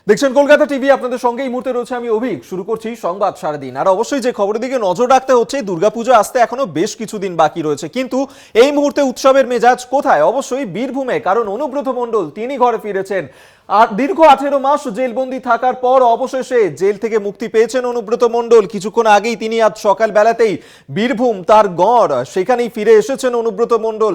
দেখছেন কলকাতা টিভি, আপনাদের সঙ্গে এই মুহূর্তে রয়েছে আমি অভিক। শুরু করছি সংবাদ সারাদিন। আর অবশ্যই যে খবরের দিকে নজর রাখতে হচ্ছে, দুর্গাপুজো আসতে এখনো বেশ কিছুদিন বাকি রয়েছে, কিন্তু এই মুহূর্তে উৎসবের মেজাজ কোথায়? অবশ্যই বীরভূমে, কারণ অনুব্রত মণ্ডল তিনি ঘরে ফিরেছেন। আর দীর্ঘ 18 মাস জেলবন্দি থাকার পর অবশেষে জেল থেকে মুক্তি পেয়েছেন অনুব্রত মণ্ডল। কিছুক্ষণ আগেই তিনি আজ সকাল বেলাতেই বীরভূম তার গড়, সেখানেই ফিরে এসেছেন অনুব্রত মণ্ডল।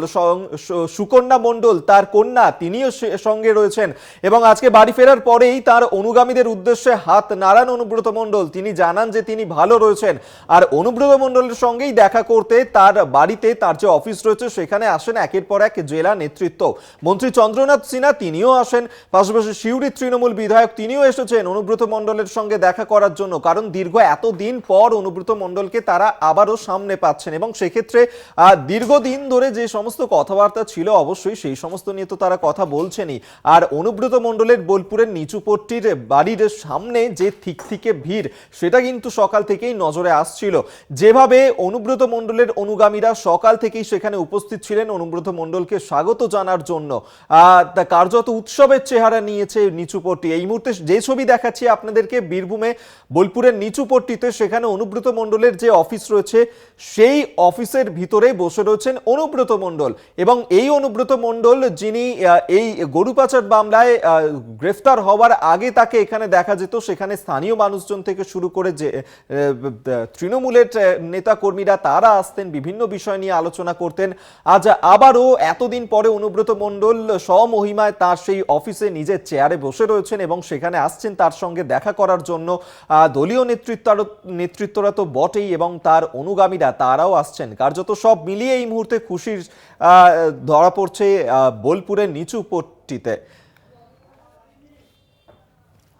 সুকন্যা মণ্ডল তার কন্যা, তিনিও সঙ্গে রয়েছেন এবং আজকে বাড়ি ফেরার পরেই তার অনুগামীদের উদ্দেশ্যে হাত নাড়ান অনুব্রত মণ্ডল। তিনি জানান যে তিনি ভালো রয়েছেন। আর অনুব্রত মণ্ডলের সঙ্গেই দেখা করতে তার বাড়িতে, তার যে অফিস রয়েছে সেখানে আসেন একের পর এক জেলা নেতৃত্ব। মন্ত্রী চন্দ্রনাথ সিনহা তিনিও আসেন, পাশাপাশি শিউরি তৃণমূল বিধায়ক তিনিও এসেছেন অনুব্রত মণ্ডলের সঙ্গে দেখা করার জন্য, কারণ দীর্ঘ এতদিন পর অনুব্রত মণ্ডলকে তারা আবারও সামনে পাচ্ছেন এবং সেক্ষেত্রে দীর্ঘদিন ধরে যে সমস্ত কথাবার্তা ছিল অবশ্যই সেই সমস্ত নিয়ে তো তারা কথা বলছেনই। আর অনুব্রত মণ্ডলের বোলপুরের নিচুপট্টির বাড়ির সামনে যে থিকথিকে ভিড়, সেটা কিন্তু সকাল থেকেই নজরে আসছিল। যেভাবে অনুব্রত মণ্ডলের অনুগামীরা সকাল থেকেই সেখানে উপস্থিত ছিলেন অনুব্রত মণ্ডলকে স্বাগত জানার জন্য, কার্যত উৎসবের চেহারা নিয়েছে নিচুপট্টি। এই মুহূর্তে যে ছবি দেখাচ্ছি আপনাদেরকে বীরভূমে বোলপুরের নিচুপট্টিতে, সেখানে অনুব্রত মণ্ডলের যে অফিস রয়েছে সেই অফিসের ভিতরে বসে রয়েছেন অনুব্রত মণ্ডল। এবং এই অনুব্রত মণ্ডল, যিনি এই গরু পাচার মামলায় গ্রেফতার হওয়ার আগে তাকে এখানে দেখা যেত, সেখানে স্থানীয় মানুষজন থেকে শুরু করে যে তৃণমূলের নেতা কর্মীরা তারা আসতেন, বিভিন্ন বিষয় নিয়ে আলোচনা করতেন। আজ আবারও এতদিন পরে অনুব্রত মণ্ডল স্বমহিমায় তার সেই অফিসে নিজের চেয়ারে বসে রয়েছেন এবং সেখানে আসছেন তার সঙ্গে দেখা করার জন্য। দলীয় নেতৃত্বরা তো বটেই এবং তার অনুগামীরা তারাও আসছেন। কার্যত সব মিলিয়ে এই মুহূর্তে খুশির ধরা পড়ছে বোলপুরের নিচুপট্টিতে।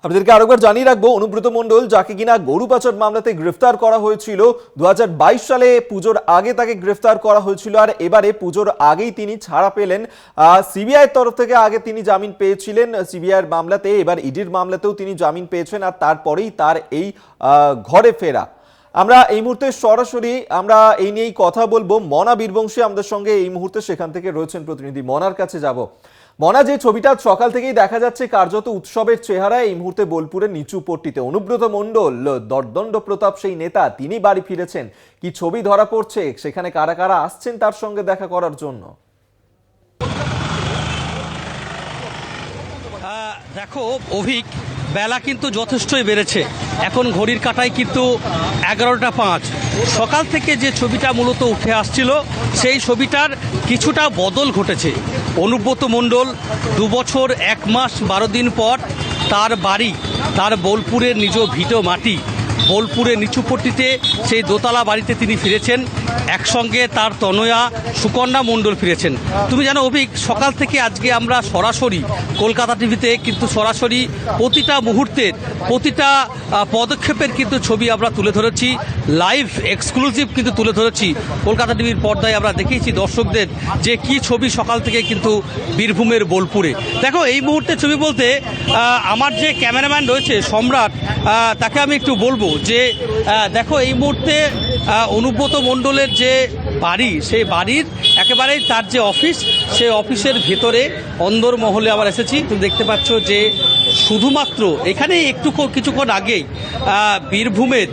আপনাদেরকে আরেকবার জানিয়ে রাখবো, অনুব্রত মণ্ডল, যাকে কিনা গরু পাচার মামলাতে গ্রেফতার করা হয়েছিল 2022 সালে, পুজোর আগে তাকে গ্রেফতার করা হয়েছিল। আর এবারে পুজোর আগেই তিনি ছাড়া পেলেন। সিবিআইয়ের তরফ থেকে আগে তিনি জামিন পেয়েছিলেন সিবিআইয়ের মামলাতে, এবার ইডির মামলাতেও তিনি জামিন পেয়েছেন। আর তারপরেই তার এই ঘরে ফেরা। আমরা এই মুহূর্তে সরাসরি আমরা এই নিয়েই কথা বলবো। মনা বীরবংশী আমাদের সঙ্গে এই মুহূর্তে সেখান থেকে রয়েছেন প্রতিনিধি, মনার কাছে যাব। মনা, যে ছবিটা সকাল থেকেই দেখা যাচ্ছে কার্যত উৎসবের চেহারা এই মুহূর্তে বোলপুরের নিচুপট্টিতে, অনুব্রত মণ্ডল দর্দণ্ড প্রতাপ সেই নেতা, তিনি বাড়ি ফিরেছেন। কি ছবি ধরা পড়ছে সেখানে, কারা কারা আসছেন তার সঙ্গে দেখা করার জন্য? দেখো অভিক, বেলা কিন্তু যথেষ্টই বেড়েছে। এখন ঘড়ির কাঁটায় কিন্তু 11টা 5। সকাল থেকে যে ছবিটা মূলত উঠে আসছিল সেই ছবিটার কিছুটা বদল ঘটেছে। অনুব্রত মণ্ডল 2 বছর 1 মাস 12 দিন পর তার বাড়ি, তার বোলপুরের নিজ ভিটো মাটি, বোলপুরের নিচুপট্টিতে সেই দোতলা বাড়িতে তিনি ফিরেছেন। একসঙ্গে তার তনয়া সুকন্যা মণ্ডল ফিরেছেন। তুমি জানো অভিক, সকাল থেকে আজকে আমরা সরাসরি কলকাতা টিভিতে কিন্তু সরাসরি প্রতিটা মুহূর্তের, প্রতিটা পদক্ষেপের কিন্তু ছবি আমরা তুলে ধরেছি, লাইভ এক্সক্লুসিভ কিন্তু তুলে ধরেছি। কলকাতা টিভির পর্দায় আমরা দেখিয়েছি দর্শকদের যে কি ছবি সকাল থেকে কিন্তু বীরভূমের বোলপুরে। দেখো এই মুহূর্তে ছবি বলতে আমার যে ক্যামেরাম্যান রয়েছে সম্রাট, তাকে আমি একটু বলবো যে দেখো এই মুহূর্তে অনুব্রত মণ্ডলের যে বাড়ি, সেই বাড়ির একেবারেই তার যে অফিস, সেই অফিসের ভেতরে অন্দরমহলে আবার এসেছি। তুমি দেখতে পাচ্ছ যে শুধুমাত্র এখানে কিছুক্ষণ আগেই বীরভূমের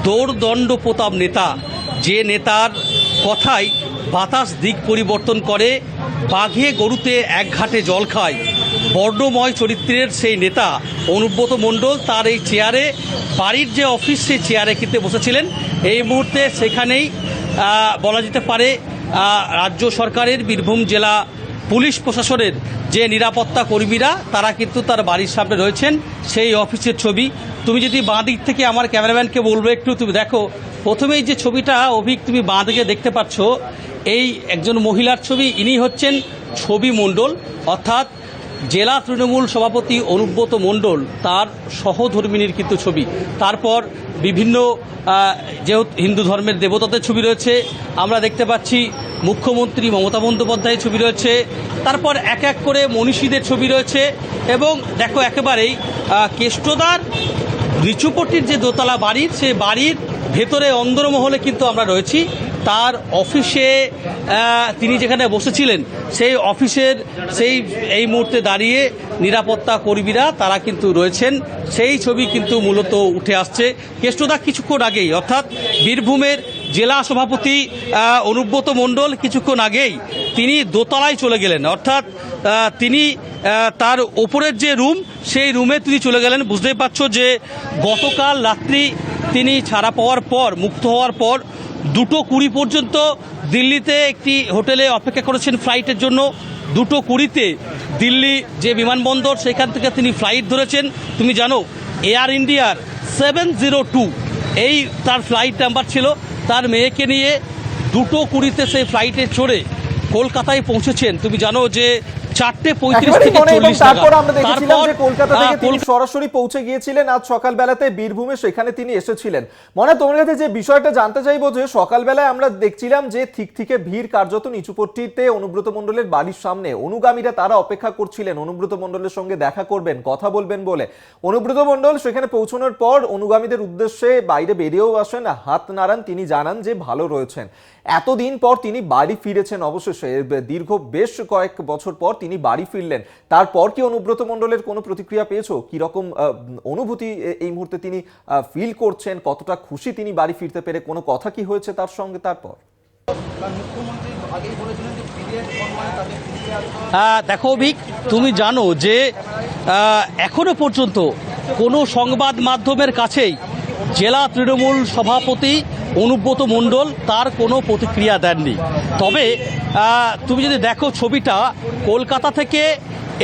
দৌর্দণ্ড প্রতাপ নেতা, যে নেতার কথায় বাতাস দিক পরিবর্তন করে, বাঘে গরুতে এক ঘাটে জল খায়, বর্ণময় চরিত্রের সেই নেতা অনুব্রত মণ্ডল তার এই চেয়ারে, বাড়ির যে অফিস সেই চেয়ারে কিন্তু বসেছিলেন। এই মুহূর্তে সেখানেই বলা যেতে পারে রাজ্য সরকারের, বীরভূম জেলা পুলিশ প্রশাসনের যে নিরাপত্তা কর্মীরা তারা কিন্তু তার বাড়ির সামনে রয়েছেন। সেই অফিসের ছবি তুমি যদি বাঁ দিক থেকে, আমার ক্যামেরাম্যানকে বলবো একটু, তুমি দেখো প্রথমেই যে ছবিটা অভিক তুমি বাঁ দিকে দেখতে পাচ্ছ, এই একজন মহিলার ছবি। ইনি হচ্ছেন ছবি মণ্ডল, অর্থাৎ জেলা তৃণমূল সভাপতি অনুব্রত মণ্ডল, তার সহধর্মিনীর কিন্তু ছবি। তারপর বিভিন্ন যেহেতু হিন্দু ধর্মের দেবতাদের ছবি রয়েছে, আমরা দেখতে পাচ্ছি মুখ্যমন্ত্রী মমতা বন্দ্যোপাধ্যায়ের ছবি রয়েছে, তারপর এক এক করে মনীষীদের ছবি রয়েছে। এবং দেখো একেবারেই কেষ্টদার নিচুপট্টির যে দোতলা বাড়ির, সেই বাড়ির ভেতরে অন্দরমহলে কিন্তু আমরা রয়েছি। তার অফিসে তিনি যেখানে বসেছিলেন সেই অফিসের এই মুহূর্তে দাঁড়িয়ে নিরাপত্তা কর্মীরা তারা কিন্তু রয়েছেন, সেই ছবি কিন্তু মূলত উঠে আসছে। কেষ্টদা কিছুক্ষণ আগেই অর্থাৎ বীরভূমের জেলা সভাপতি অনুব্রত মণ্ডল কিছুক্ষণ আগেই তিনি দোতলায় চলে গেলেন, অর্থাৎ তিনি তার ওপরের যে রুম সেই রুমে তিনি চলে গেলেন। বুঝতেই পারছো যে গতকাল রাত্রি তিনি ছাড়া পাওয়ার পর, মুক্ত হওয়ার পর 2:20 পর্যন্ত দিল্লিতে একটি হোটেলে অপেক্ষা করেছেন ফ্লাইটের জন্য। 2:20-তে দিল্লি যে বিমানবন্দর সেখান থেকে তিনি ফ্লাইট ধরেছেন। তুমি জানো এয়ার ইন্ডিয়ার 702 এই তার ফ্লাইট নাম্বার ছিল। তার মেয়েকে নিয়ে 2:20-তে সেই ফ্লাইটে চড়ে কলকাতায় পৌঁছেছেন। তুমি জানো যে 4:35 থেকে 40 তারপর আমরা দেখেছিলাম যে কলকাতা থেকে তিনি সরাসরি পৌঁছে গিয়েছিলেন আজ সকালবেলাতে বীরভূমে, সেখানে তিনি এসেছিলেন। মনে তোমার কাছে যে বিষয়টা জানতে চাইবো যে সকালবেলায় আমরা দেখছিলাম যে থেকে ভিড় কার্যত নিচুপট্টিতে অনুব্রত মণ্ডলের বাড়ির সামনে অনুগামীরা তারা অপেক্ষা করছিলেন অনুব্রত মণ্ডলের সঙ্গে দেখা করবেন, কথা বলবেন বলে। অনুব্রত মণ্ডল সেখানে পৌঁছানোর পর অনুগামীদের উদ্দেশ্যে বাইরে বেরিয়েও আসেন, হাত নাড়ান, তিনি জানান যে ভালো রয়েছেন। এতদিন পর তিনি বাড়ি ফিরেছেন, অবশেষে দীর্ঘ বেশ কয়েক বছর পর তিনি বাড়ি ফিরলেন। তারপর কি অনুব্রত মণ্ডলের কোনো প্রতিক্রিয়া পেয়েছো? কি রকম অনুভূতি এই মুহূর্তে তিনি ফিল করছেন, কতটা খুশি তিনি বাড়ি ফিরতে পেরে, কোনো কথা কি হয়েছে তার সঙ্গে তারপর? দেখো অভিক, তুমি জানো যে এখনো পর্যন্ত কোনো সংবাদ মাধ্যমের কাছেই জেলা তৃণমূল সভাপতি অনুব্রত মণ্ডল তার কোনো প্রতিক্রিয়া দেননি। তবে তুমি যদি দেখো ছবিটা, কলকাতা থেকে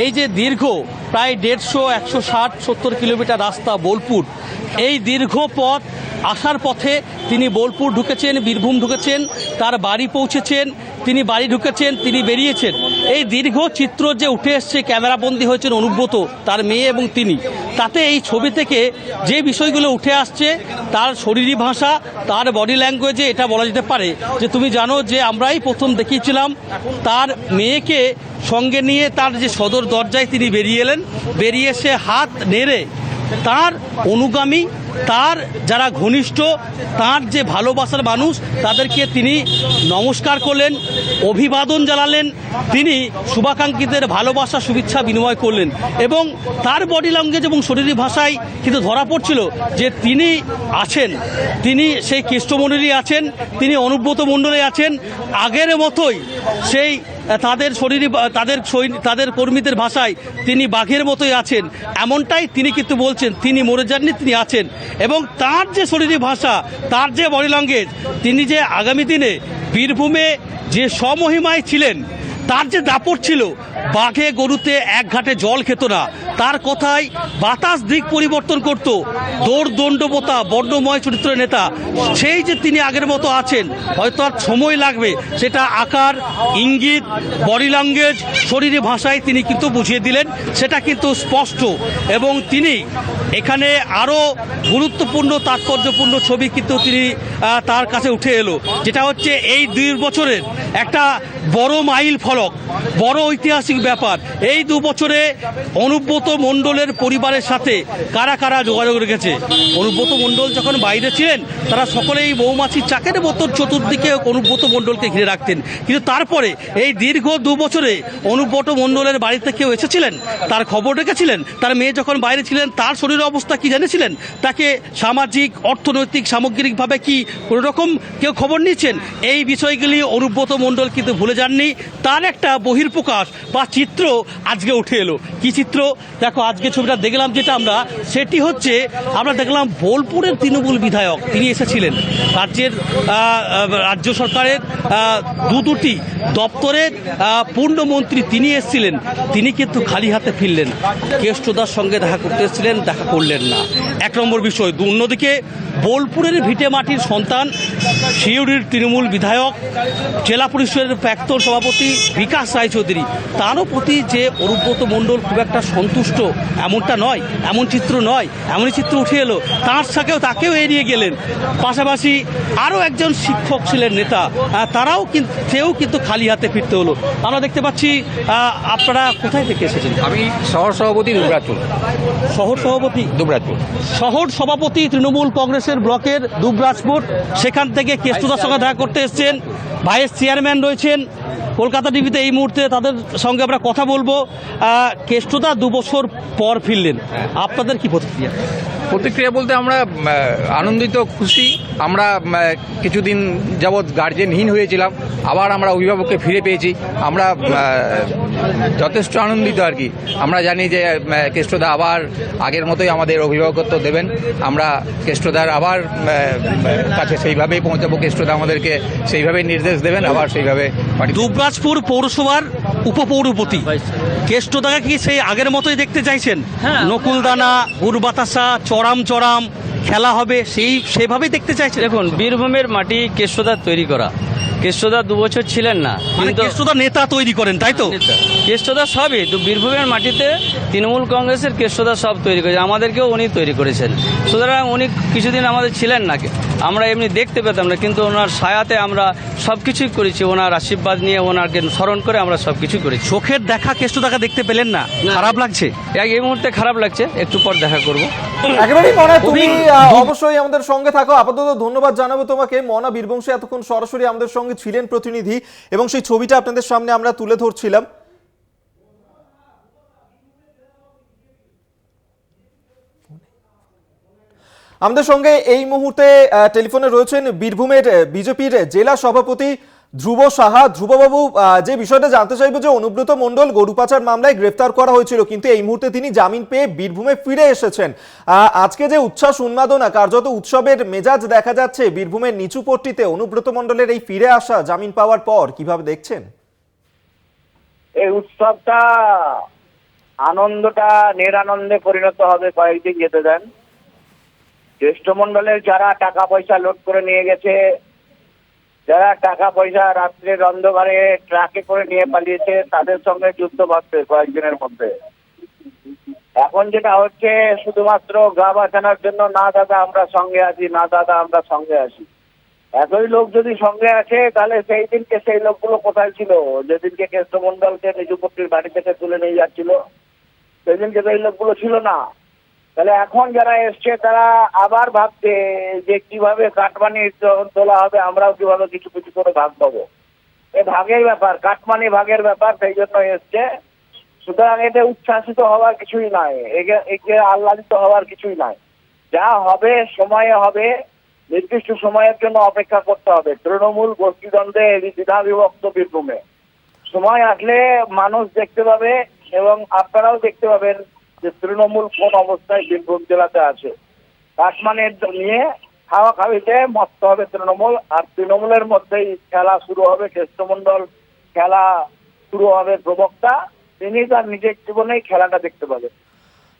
এই যে দীর্ঘ প্রায় 150, 160-170 কিলোমিটার রাস্তা বোলপুর, এই দীর্ঘ পথ আসার পথে তিনি বোলপুর ঢুকেছেন, বীরভূম ঢুকেছেন, তার বাড়ি পৌঁছেছেন, তিনি বাড়ি ঢুকেছেন, তিনি বেরিয়েছেন। এই দীর্ঘ চিত্র যে উঠে এসছে, ক্যামেরাবন্দি হয়েছেন অনুব্রত, তার মেয়ে এবং তিনি, তাতে এই ছবি থেকে যে বিষয়গুলো উঠে আসছে তার শরীরী ভাষা, তার বডি ল্যাঙ্গুয়েজে এটা বলা যেতে পারে যে তুমি জানো যে আমরাই প্রথম দেখিয়েছিলাম তার মেয়েকে সঙ্গে নিয়ে তার যে সদর দরজায় তিনি বেরিয়ে এলেন, বেরিয়ে এসে হাত নেড়ে তার অনুগামী, তার যারা ঘনিষ্ঠ, তার যে ভালোবাসার মানুষ তাদেরকে তিনি নমস্কার করলেন, অভিবাদন জানালেন, তিনি শুভাকাঙ্ক্ষীদের ভালোবাসা শুভেচ্ছা বিনিময় করলেন। এবং তার বডি ল্যাঙ্গুয়েজ এবং শরীরী ভাষায় কিন্তু ধরা পড়ছিল যে তিনি আছেন, তিনি সেই কেষ্টমণ্ডলী আছেন, তিনি অনুব্রত মণ্ডলে আছেন, আগের মতোই সেই তাদের শরীরী তাদের কর্মীদের ভাষায় তিনি বাঘের মতোই আছেন, এমনটাই তিনি কিন্তু বলছেন। তিনি মরে যাননি, তিনি আছেন। এবং তার যে শরীরী ভাষা, তার যে বডি ল্যাঙ্গুয়েজ, তিনি যে আগামী দিনে বীরভূমে যে স্বমহিমায় ছিলেন, তার যে দাপট ছিল, বাঘে গরুতে এক ঘাটে জল খেত না, তার কথায় বাতাস দিক পরিবর্তন করত, দৌড় দণ্ডবতা বর্ণময় চরিত্রের নেতা, সেই যে তিনি আগের মতো আছেন, হয়তো আর সময় লাগবে, সেটা আকার ইঙ্গিত বডি ল্যাঙ্গুয়েজ শরীরী ভাষায় তিনি কিন্তু বুঝিয়ে দিলেন, সেটা কিন্তু স্পষ্ট। এবং তিনি এখানে আরও গুরুত্বপূর্ণ তাৎপর্যপূর্ণ ছবি কিন্তু তিনি তার কাছে উঠে এলো, যেটা হচ্ছে এই 2 বছরের একটা বড় মাইল ফলক, বড় ঐতিহাসিক ব্যাপার। এই 2 বছরে অনুব্রত মণ্ডলের পরিবারের সাথে কারা কারা যোগাযোগ রেখেছে। অনুব্রত মণ্ডল যখন বাইরে ছিলেন তারা সকলেই মৌমাছির চাকের মতো চতুর্দিকে অনুব্রত মণ্ডলকে ঘিরে রাখতেন, কিন্তু তারপরে এই দীর্ঘ 2 বছরে অনুব্রত মণ্ডলের বাড়িতে কেউ এসেছিলেন, তার খবর রেখেছিলেন? তার মেয়ে যখন বাইরে ছিলেন তার শরীরের অবস্থা কি জেনেছিলেন? তাকে সামাজিক, অর্থনৈতিক, সামগ্রিকভাবে কি কোনো রকম কেউ খবর নিয়েছেন? এই বিষয়গুলি অনুব্রত মণ্ডল কিন্তু ভুলে যাননি। তার একটা বহির্প্রকাশ বা চিত্র আজকে উঠে এলো। কি চিত্র? দেখো আজকে ছবিটা দেখলাম যেটা আমরা, সেটি হচ্ছে আমরা দেখলাম বোলপুরের তৃণমূল বিধায়ক তিনি এসেছিলেন, রাজ্য সরকারের দুটি দপ্তরের পূর্ণমন্ত্রী তিনি এসেছিলেন, তিনি কিন্তু খালি হাতে ফিরলেন। কেষ্টদার সঙ্গে দেখা করতে এসেছিলেন, দেখা করলেন না, 1 নম্বর বিষয়। অন্যদিকে বোলপুরের ভিটে মাটির সন্তান, সিউড়ির তৃণমূল বিধায়ক, জেলা পরিষদের প্রাক্তন সভাপতি বিকাশ রায়চৌধুরী, তারও প্রতি যে অনুব্রত মণ্ডল খুব একটা সন্তুষ্ট এমনটা নয়, এমন চিত্র নয়, এমনই চিত্র উঠে এলো। তার সাথেও তাকেও এড়িয়ে গেলেন। পাশাপাশি আরও একজন শিক্ষক ছিলেন নেতা, সেও কিন্তু খালি হাতে ফিরতে হলো। আমরা দেখতে পাচ্ছি। আপনারা কোথায় থেকে এসেছেন? আমি শহর সভাপতি দুবরাজপুর। শহর সভাপতি দুবরাজপুর শহর সভাপতি তৃণমূল কংগ্রেসের ব্লকের দুবরাজপুর, সেখান থেকে কেষ্টদার সঙ্গে দেখা করতে এসেছেন। ভাইস চেয়ারম্যান রয়েছেন কলকাতা টিভিতে এই মুহূর্তে, তাদের সঙ্গে আমরা কথা বলবো। কেষ্টদা 2 বছর পর ফিরলেন, আপনাদের কি প্রতিক্রিয়া বলতে আমরা আনন্দিত, খুশি। আমরা কিছুদিন যাবৎ গার্জেনহীন হয়েছিলাম, আবার আমরা অভিভাবককে ফিরে পেয়েছি। আমরা যথেষ্ট আনন্দিত আর কি। আমরা জানি যে কেষ্টদা আবার আগের মতোই আমাদের অভিভাবকত্ব দেবেন। আমরা কেষ্টদার আবার কাছে সেইভাবেই পৌঁছাবো। কেষ্টদা আমাদেরকে সেইভাবেই নির্দেশ দেবেন, আবার সেইভাবে। দুবরাজপুর পৌরসভার উপপৌরপতি কেষ্টদাকে কি সেই আগের মতোই দেখতে চাইছেন? নকুলদানা, গুড় বাতাসা, চড়াম চড়াম খেলা হবে, সেভাবেই দেখতে চাইছেন? দেখুন, বীরভূমের মাটি কেষ্টদার তৈরি করা। কেষ্টদা 2 বছর ছিলেন না, কিন্তু কেষ্টদা নেতা তৈরি করেন, তাই তো? কেষ্টদা সবই বীরভূমের মাটিতে তৃণমূল কংগ্রেসের কেষ্টদা সব তৈরি করেছে, আমাদেরকেও উনি তৈরি করেছেন। সুতরাং উনি কিছুদিন আমাদের ছিলেন না, আমরা এমনি দেখতে পেতাম না, কিন্তু ওনার ছায়াতে আমরা সব কিছুই করেছি। ওনার আশীর্বাদ নিয়ে, ওনাকে স্মরণ করে আমরা সব কিছু করেছি। চোখের দেখা কেষ্টদাকে দেখতে পেলেন না? খারাপ লাগছে? এই মুহূর্তে খারাপ লাগছে, একটু পর দেখা করব। একেবারেই মনা, তুমি অবশ্যই আমাদের সঙ্গে থাকো। আপাতত ধন্যবাদ জানাবো তোমাকে। মনা বীরবংশী এতক্ষণ সরাসরি আমাদের সঙ্গে ছিলেন প্রতিনিধি, এবং সেই ছবিটা আপনাদের সামনে আমরা তুলে ধরছিলাম। আমাদের সঙ্গে এই মুহূর্তে টেলিফোনে রয়েছেন বীরভূমের বিজেপির জেলা সভাপতি ধ্রুব সাহা। ধ্রুববাবু, যে বিষয়টা জানতে চাইবো যে অনুব্রত মণ্ডল গরু পাচার মামলায় গ্রেফতার করা হয়েছিল, কিন্তু এই মুহূর্তে তিনি জামিন পেয়ে বীরভূমে ফিরে এসেছেন। আজকে যে উচ্ছ্বাস উন্মাদনা, কার্যত উৎসবের মেজাজ দেখা যাচ্ছে বীরভূমের নিচুপট্টিতে অনুব্রত মণ্ডলের এই ফিরে আসা জামিন পাওয়ার পর, কিভাবে দেখছেন এই উৎসবটা? আনন্দটা নিরানন্দে পরিণত হবে কয়েকদিন যেতে দেন। জ্যেষ্ঠমণ্ডলের যারা টাকা পয়সা লোড করে নিয়ে গেছে, যারা টাকা পয়সা রাত্রের অন্ধকারে ট্রাকে করে নিয়ে পালিয়েছে, তাদের সঙ্গে যুদ্ধ বাঁধবে কয়েকদিনের মধ্যে। এখন যেটা হচ্ছে, শুধুমাত্র গা বাঁচানোর জন্য, না দাদা আমরা সঙ্গে আছি, না দাদা আমরা সঙ্গে আছি। এতই লোক যদি সঙ্গে আছে, তাহলে সেই দিনকে সেই লোকগুলো কোথায় ছিল? যেদিনকে কেষ্টমণ্ডলকে নিজুপট্টির বাড়ি থেকে তুলে নিয়ে যাচ্ছিল, সেদিনকে তো এই লোকগুলো ছিল না। তাহলে এখন যারা এসছে, তারা আবার ভাবছে যে কিভাবে কাটমানি তোলা হবে, আমরাও কিভাবে কিছু কিছু করে ভাগ পাবো। এ ভাগের ব্যাপার, কাটমানি ভাগের ব্যাপার, সেই জন্য এসছে। সুতরাং এতে উচ্ছ্বাসিত হওয়ার কিছুই নাই, একে আহ্লাদিত হওয়ার কিছুই নাই। যা হবে সময়ে হবে, নির্দিষ্ট সময়ের জন্য অপেক্ষা করতে হবে। তৃণমূল গোষ্ঠীদ্বন্দ্বে দ্বিধা বিভক্ত বীরভূমে, সময় আসলে মানুষ দেখতে পাবে, এবং আপনারাও দেখতে পাবেন যে তৃণমূল কোন অবস্থায় বীরভূম জেলাতে আছে। কাটমানের নিয়ে খাওয়া খাওয়িতে মস্ত হবে তৃণমূল, আর তৃণমূলের মধ্যেই খেলা শুরু হবে। কেষ্টমণ্ডল খেলা শুরু হবে প্রবক্তা, তিনি তার নিজের জীবনেই খেলাটা দেখতে পাবেন।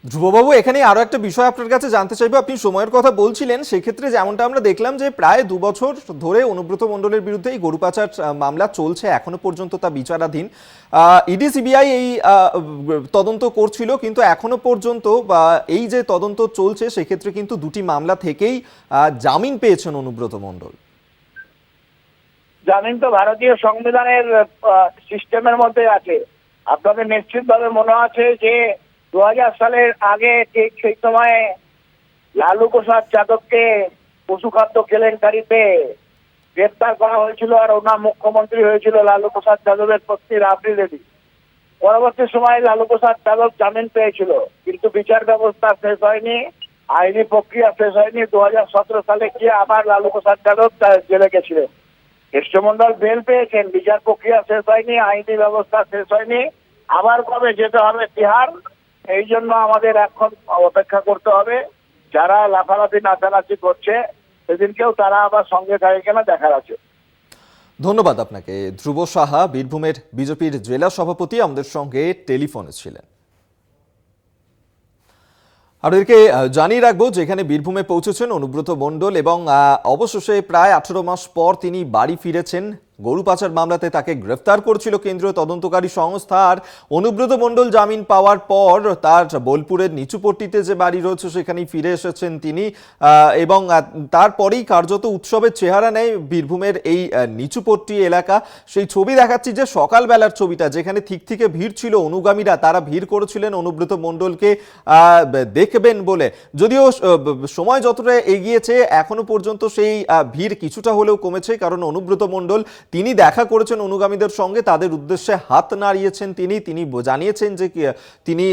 ধ্রুববাবু, এখানে আরো একটা বিষয় আপনার কাছে জানতে চাইবো। আপনি সময়ের কথা বলছিলেন, সেক্ষেত্রে যেমনটা আমরা দেখলাম যে প্রায় 2 বছর ধরে অনুব্রত মণ্ডলের বিরুদ্ধে এই গরু পাচার মামলা চলছে, এখনো পর্যন্ত তা বিচারাধীন। ইডি সিবিআই এই তদন্ত করছিল, কিন্তু এখনো পর্যন্ত এই যে তদন্ত চলছে, সেক্ষেত্রে কিন্তু 2টি মামলা থেকেই জামিন পেয়েছেন অনুব্রত মণ্ডল। জামিন তো ভারতীয় সংবিধানের সিস্টেমের মধ্যে আছে। আপনাদের নিশ্চিতভাবে মনে আছে যে 2000 সালের আগে ঠিক সেই সময়ে লালু প্রসাদ যাদবকে পশু খাদ্য কেলেঙ্কারিতে গ্রেপ্তার করা হয়েছিল, আর ওনার মুখ্যমন্ত্রী হয়েছিল লালু প্রসাদ যাদবের পত্নী রাবড়ি দেবী। পরবর্তী সময়ে লালু প্রসাদ যাদব জামিন পেয়েছিল, কিন্তু বিচার ব্যবস্থা শেষ হয়নি, আইনি প্রক্রিয়া শেষ হয়নি। 2017 সালে গিয়ে আবার লালু প্রসাদ যাদব জেলে গেছিলেন। কেষ্টমণ্ডল বেল পেয়েছেন, বিচার প্রক্রিয়া শেষ হয়নি, আইনি ব্যবস্থা শেষ হয়নি, আবার কবে যেতে হবে তিহার। এই জন্য আমাদের এখন অপেক্ষা করতে হবে। যারা লাফালাফি নাচানাচি করছে, সেদিনকেও তারা আবার সঙ্গে থাকে কিনা দেখার আছে। ধন্যবাদ আপনাকে। ধ্রুব সাহা, বীরভূমের বিজেপির জেলা সভাপতি, আমাদের সঙ্গে টেলিফোনে ছিলেন। আপনাদেরকে জানিয়ে রাখবো যেখানে বীরভূমে পৌঁছেছেন অনুব্রত মণ্ডল, এবং অবশেষে প্রায় 18 মাস পর তিনি বাড়ি ফিরেছেন। গরু পাচার মামলাতে তাকে গ্রেফতার করেছিল কেন্দ্রীয় তদন্তকারী সংস্থা। আর অনুব্রত মণ্ডল জামিন পাওয়ার পর তার বোলপুরের নিচুপট্টিতে যে বাড়ি রয়েছে সেখানেই ফিরে এসেছেন তিনি, এবং তারপরেই কার্যত উৎসবের চেহারা নেয় বীরভূমের এই নিচুপট্টি এলাকা। সেই ছবি দেখাচ্ছি, যে সকালবেলার ছবিটা, যেখানে থেকে ভিড় ছিল, অনুগামীরা তারা ভিড় করেছিলেন অনুব্রত মণ্ডলকে দেখবেন বলে। যদিও সময় যতটা এগিয়েছে এখনো পর্যন্ত সেই ভিড় কিছুটা হলেও কমেছে, কারণ অনুব্রত মণ্ডল তিনি দেখা করেছেন অনুগামীদের সঙ্গে, তাদের উদ্দেশ্যে হাত নাড়িয়েছেন তিনি জানিয়েছেন যে তিনি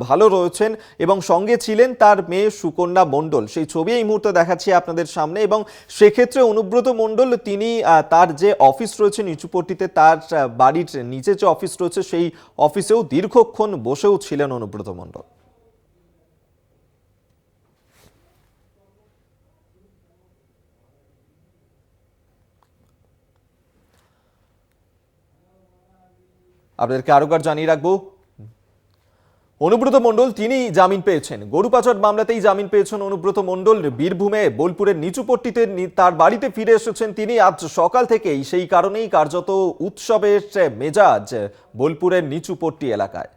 ভালো রয়েছেন, এবং সঙ্গে ছিলেন তার মেয়ে সুকন্যা মণ্ডল। সেই ছবি এই মুহূর্তে দেখাচ্ছি আপনাদের সামনে। এবং সেক্ষেত্রে অনুব্রত মণ্ডল তিনি তার যে অফিস রয়েছে নিচুপট্টিতে, তার বাড়ির নিচে যে অফিস রয়েছে সেই অফিসেও দীর্ঘক্ষণ বসেও ছিলেন অনুব্রত মণ্ডল। আপনাদেরকে আরেকবার জানিয়ে রাখবো, অনুব্রত মণ্ডল তিনি জামিন পেয়েছেন, গরু পাচার মামলাতেই জামিন পেয়েছেন অনুব্রত মণ্ডল। বীরভূমে বোলপুরের নিচুপট্টিতে তার বাড়িতে ফিরে এসেছেন তিনি আজ সকাল থেকেই। সেই কারণেই কার্যত উৎসবের মেজাজ বোলপুরের নিচুপট্টি এলাকায়।